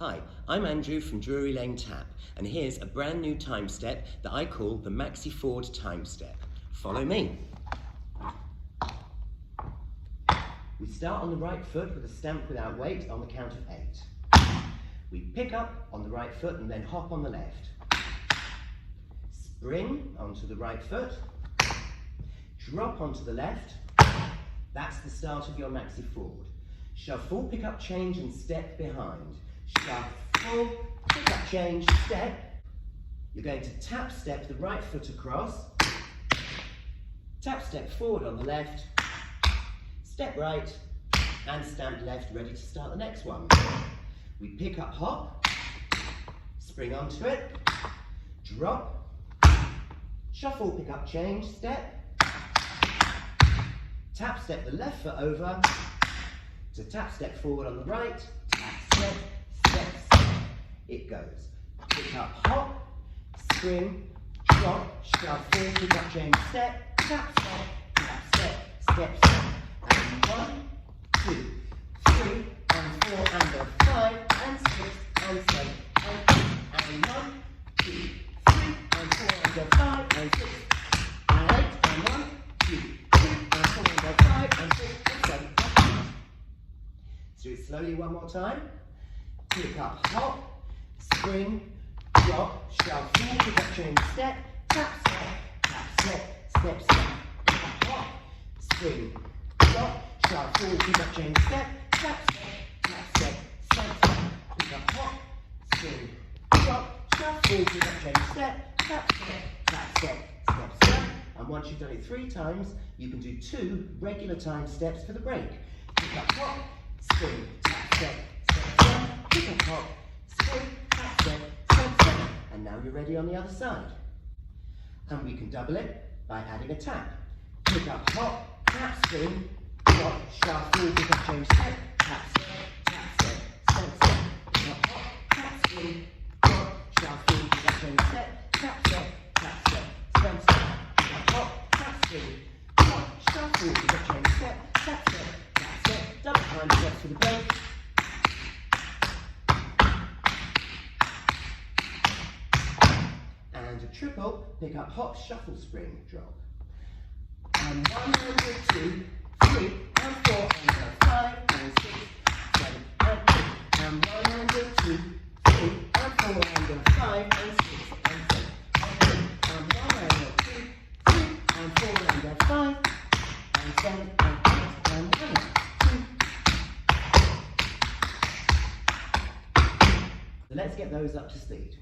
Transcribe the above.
Hi, I'm Andrew from Drury Lane Tap, and here's a brand new time step that I call the Maxi-Ford Timestep. Follow me. We start on the right foot with a stamp without weight on the count of 8. We pick up on the right foot and then hop on the left. Spring onto the right foot. Drop onto the left. That's the start of your Maxi-Ford. Shuffle, pick up, change and step behind. Shuffle, pick up, change, step. You're going to tap step the right foot across. Tap step forward on the left. Step right and stamp left, ready to start the next one. We pick up, hop, spring onto it, drop, shuffle, pick up, change, step, tap step the left foot over, to tap step forward on the right, tap step, step, step. It goes. Pick up, hop, spring, drop, shuffle, pick up, change, step, tap step, step, step. And 1, 2, 3, and 4, and 5, and 6, and 7, and 8, and 1, 2, 3, and 4, and 5, and 6, and 8, and 1, 2, 3, and 4, and 5, and 6, and 7, and 8. Let's do it slowly one more time. Pick up, hop, spring, drop, shuffle, pick up, change, step, tap, step, step, step. Pick up, hop, spring, drop, shuffle, pick up, change, step, tap, step, step. Pick up, hop, spring, drop, shuffle, pick up, change, step, tap, step, step. And once you've done it 3 times, you can do 2 regular time steps for the break. Pick up, hop, spring, tap, step, pick up, hop, spring, tap, step. And now you're ready on the other side. And we can double it by adding a tap. Pick up, hop, tap, spring, drop, shuffle, pick up, change, step, tap, step. Pick up, hop, tap, spring, drop, shuffle, pick up, change, step, tap, step. Pick up, hop, tap, spring, drop, shuffle, pick up, change, step, tap, step. Double time steps for the break. And a triple, pick up, hop, shuffle, spring, drop. And 1, and 2, 3, and 4, and 5, and 6, 7, and 8. And 1, and 2, 3, and 4, and 5, and 6, and 7, and 8. And 1, and 2, 3, and 4, and 5, and 7, and 8. And 1, 2. So let's get those up to speed.